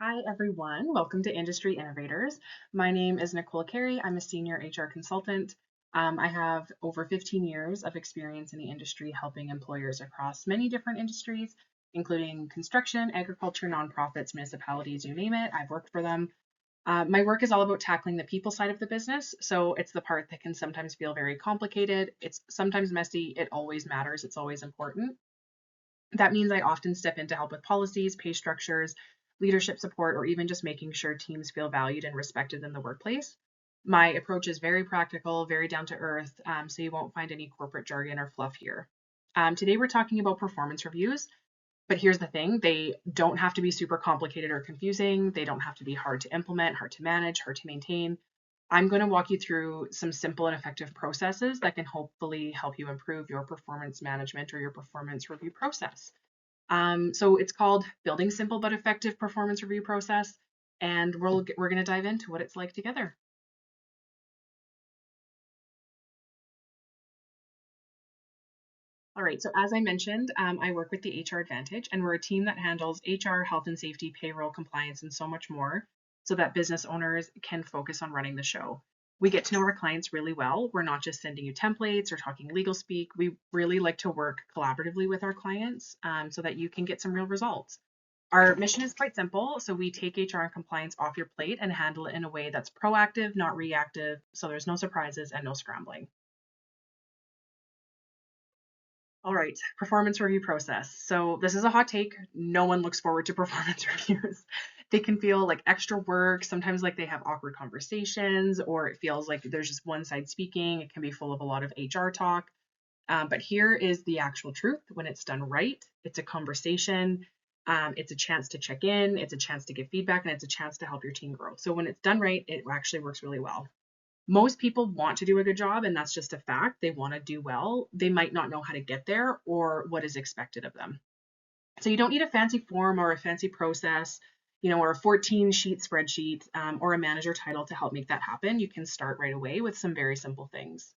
Hi, everyone. Welcome to Industry Innovators. My name is Nicole Carey. I'm a senior HR consultant. I have over 15 years of experience in the industry helping employers across many different industries, including construction, agriculture, nonprofits, municipalities, you name it. I've worked for them. My work is all about tackling the people side of the business. So it's the part that can sometimes feel very complicated. It's sometimes messy. It always matters. It's always important. That means I often step in to help with policies, pay structures, leadership support, or even just making sure teams feel valued and respected in the workplace. My approach is very practical, very down to earth, so you won't find any corporate jargon or fluff here. Today, we're talking about performance reviews, but here's the thing, they don't have to be super complicated or confusing. They don't have to be hard to implement, hard to manage, hard to maintain. I'm going to walk you through some simple and effective processes that can hopefully help you improve your performance management or your performance review process. So it's called Building Simple but Effective Performance Review Process, and we're going to dive into what it's like together. All right, so as I mentioned, I work with the HR Advantage, and we're a team that handles HR, health and safety, payroll, compliance, and so much more so that business owners can focus on running the show. We get to know our clients really well. We're not just sending you templates or talking legal speak. We really like to work collaboratively with our clients so that you can get some real results. Our mission is quite simple. So we take HR and compliance off your plate and handle it in a way that's proactive, not reactive. So there's no surprises and no scrambling. All right, performance review process. So this is a hot take. No one looks forward to performance reviews. They can feel like extra work, sometimes like they have awkward conversations, or it feels like there's just one side speaking. It can be full of a lot of HR talk. But here is the actual truth. When it's done right, it's a conversation. It's a chance to check in. It's a chance to give feedback, and it's a chance to help your team grow. So when it's done right, it actually works really well. Most people want to do a good job, and that's just a fact. They want to do well. They might not know how to get there or what is expected of them. So you don't need a fancy form or a fancy process, or a 14 sheet spreadsheet or a manager title to help make that happen. You can start right away with some very simple things.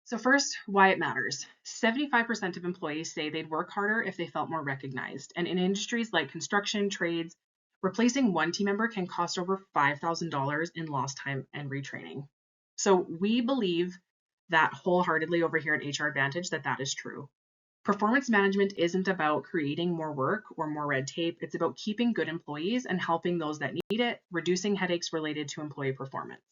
So first, why it matters. 75% of employees say they'd work harder if they felt more recognized. And in industries like construction, trades, replacing one team member can cost over $5,000 in lost time and retraining. So we believe that wholeheartedly over here at HR Advantage that is true. Performance management isn't about creating more work or more red tape. It's about keeping good employees and helping those that need it, reducing headaches related to employee performance.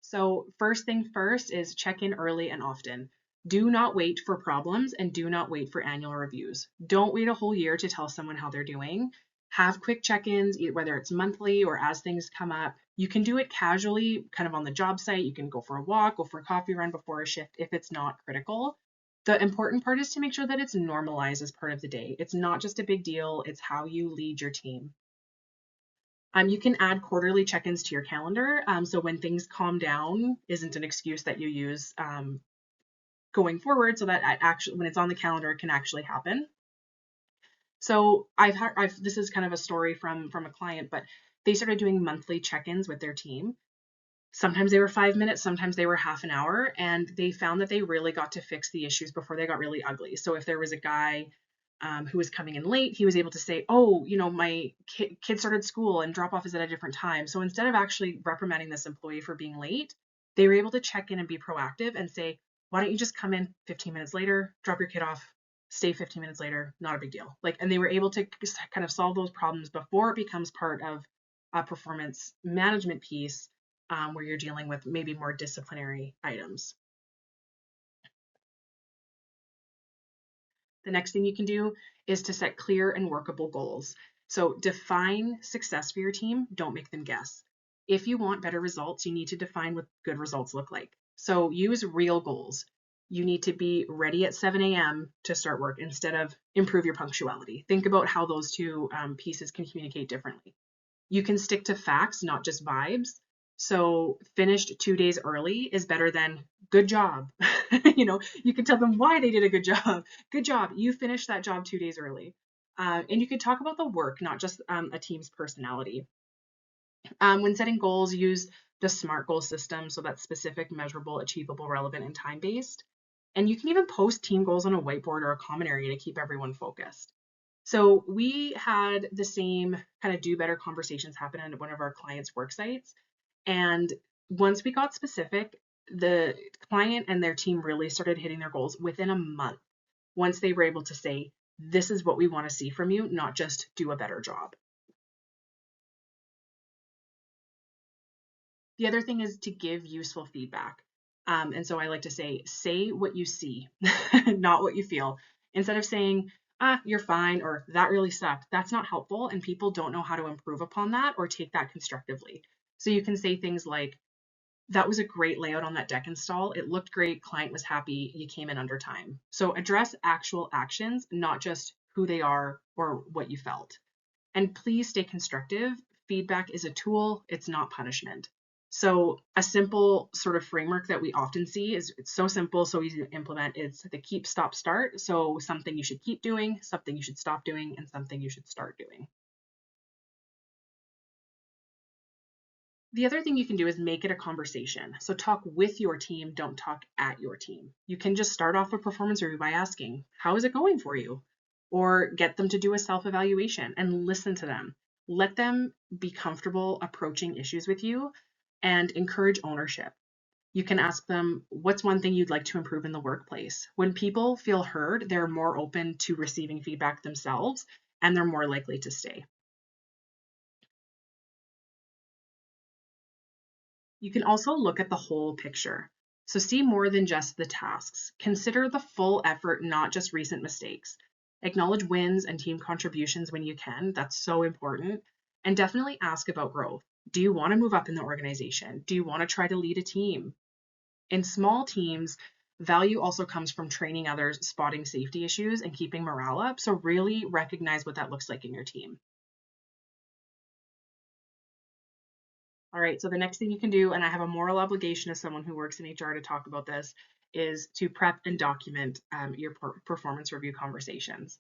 So, first thing first is check in early and often. Do not wait for problems and do not wait for annual reviews. Don't wait a whole year to tell someone how they're doing. Have quick check ins, whether it's monthly or as things come up. You can do it casually, kind of on the job site. You can go for a walk, go for a coffee run before a shift if it's not critical. The important part is to make sure that it's normalized as part of the day. It's not just a big deal, it's how you lead your team. You can add quarterly check-ins to your calendar. So when things calm down isn't an excuse that you use going forward so that actually when it's on the calendar, it can actually happen. So this is kind of a story from a client, but they started doing monthly check-ins with their team. Sometimes they were 5 minutes, sometimes they were half an hour, and they found that they really got to fix the issues before they got really ugly. So if there was a guy who was coming in late, he was able to say, oh, my kid started school and drop off is at a different time. So instead of actually reprimanding this employee for being late, they were able to check in and be proactive and say, why don't you just come in 15 minutes later, drop your kid off, stay 15 minutes later, not a big deal. And they were able to kind of solve those problems before it becomes part of a performance management piece where you're dealing with maybe more disciplinary items. The next thing you can do is to set clear and workable goals. So define success for your team, don't make them guess. If you want better results, you need to define what good results look like. So use real goals. You need to be ready at 7 a.m. to start work instead of improve your punctuality. Think about how those two pieces can communicate differently. You can stick to facts, not just vibes. So finished 2 days early is better than good job. You can tell them why they did a good job. Good job. You finished that job 2 days early. And you can talk about the work, not just a team's personality. When setting goals, use the SMART goal system. So that's specific, measurable, achievable, relevant, and time-based. And you can even post team goals on a whiteboard or a common area to keep everyone focused. So we had the same kind of do better conversations happen at one of our clients' work sites. And once we got specific, the client and their team really started hitting their goals within a month once they were able to say, this is what we want to see from you, not just do a better job. The other thing is to give useful feedback. And so I like to say what you see, not what you feel. Instead of saying, you're fine, or that really sucked, that's not helpful. And people don't know how to improve upon that or take that constructively. So you can say things like, that was a great layout on that deck install. It looked great. Client was happy. You came in under time. So address actual actions, not just who they are or what you felt. And please stay constructive. Feedback is a tool, it's not punishment. So a simple sort of framework that we often see is it's so simple, so easy to implement. It's the keep, stop, start. So something you should keep doing, something you should stop doing, and something you should start doing. The other thing you can do is make it a conversation. So talk with your team, don't talk at your team. You can just start off a performance review by asking, how is it going for you? Or get them to do a self-evaluation and listen to them. Let them be comfortable approaching issues with you and encourage ownership. You can ask them, what's one thing you'd like to improve in the workplace? When people feel heard, they're more open to receiving feedback themselves and they're more likely to stay. You can also look at the whole picture. So see more than just the tasks. Consider the full effort, not just recent mistakes. Acknowledge wins and team contributions when you can. That's so important. And definitely ask about growth. Do you want to move up in the organization? Do you want to try to lead a team? In small teams, value also comes from training others, spotting safety issues, and keeping morale up. So really recognize what that looks like in your team. All right, so the next thing you can do, and I have a moral obligation as someone who works in HR to talk about this, is to prep and document your performance review conversations.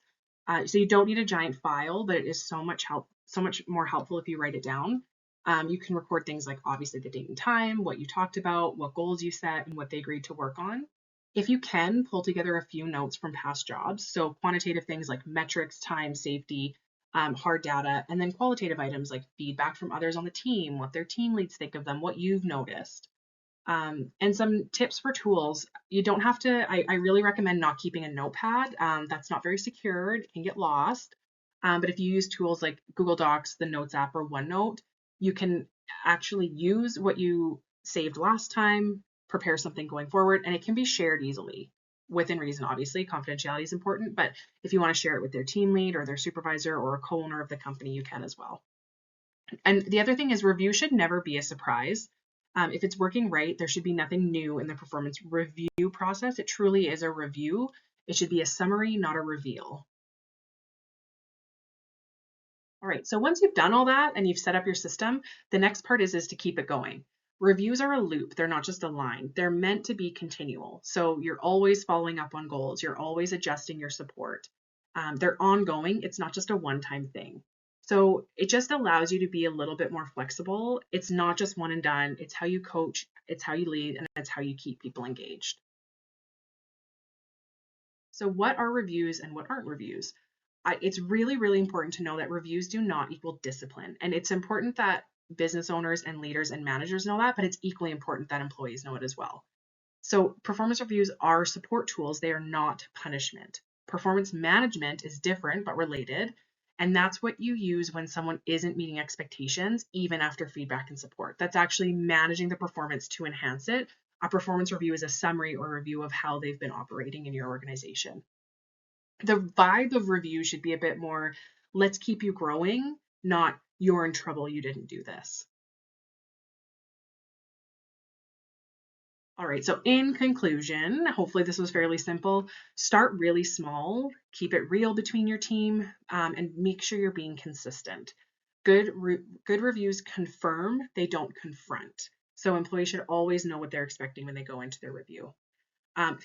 So you don't need a giant file, but it is so much more helpful if you write it down. You can record things like obviously the date and time, what you talked about, what goals you set, and what they agreed to work on. If you can, pull together a few notes from past jobs, so quantitative things like metrics, time, safety, hard data, and then qualitative items like feedback from others on the team, what their team leads think of them, what you've noticed. And some tips for tools. You don't have to, I really recommend not keeping a notepad. That's not very secure, it can get lost. But if you use tools like Google Docs, the Notes app, or OneNote, you can actually use what you saved last time, prepare something going forward, and it can be shared easily within reason. Obviously, confidentiality is important, but if you want to share it with their team lead or their supervisor or a co-owner of the company, you can as well. And the other thing is review should never be a surprise. If it's working right, there should be nothing new in the performance review process. It truly is a review. It should be a summary, not a reveal. All right, so once you've done all that and you've set up your system, the next part is to keep it going. Reviews are a loop, they're not just a line. They're meant to be continual. So you're always following up on goals, you're always adjusting your support. They're ongoing, it's not just a one-time thing. So it just allows you to be a little bit more flexible. It's not just one and done, it's how you coach, it's how you lead, and it's how you keep people engaged. So what are reviews and what aren't reviews? It's really, really important to know that reviews do not equal discipline. And it's important that business owners and leaders and managers know that, but it's equally important that employees know it as well. So performance reviews are support tools. They are not punishment. Performance management is different, but related. And that's what you use when someone isn't meeting expectations, even after feedback and support. That's actually managing the performance to enhance it. A performance review is a summary or review of how they've been operating in your organization. The vibe of review should be a bit more, let's keep you growing, not you're in trouble, you didn't do this. All right, so in conclusion, hopefully this was fairly simple. Start really small, keep it real between your team, and make sure you're being consistent. Good reviews confirm, they don't confront. So employees should always know what they're expecting when they go into their review.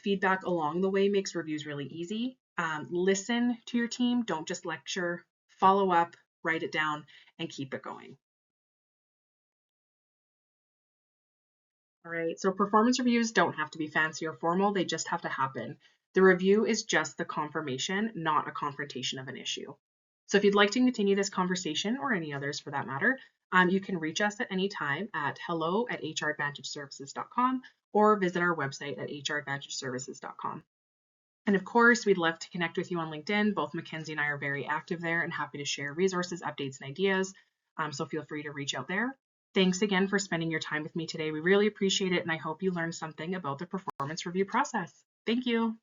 Feedback along the way makes reviews really easy. Listen to your team, don't just lecture, follow up, write it down, and keep it going. All right, so performance reviews don't have to be fancy or formal, they just have to happen. The review is just the confirmation, not a confrontation of an issue. So if you'd like to continue this conversation, or any others for that matter, you can reach us at any time at hello@hradvantageservices.com or visit our website at hradvantageservices.com. And of course, we'd love to connect with you on LinkedIn. Both Mackenzie and I are very active there and happy to share resources, updates, and ideas. So feel free to reach out there. Thanks again for spending your time with me today. We really appreciate it, and I hope you learned something about the performance review process. Thank you.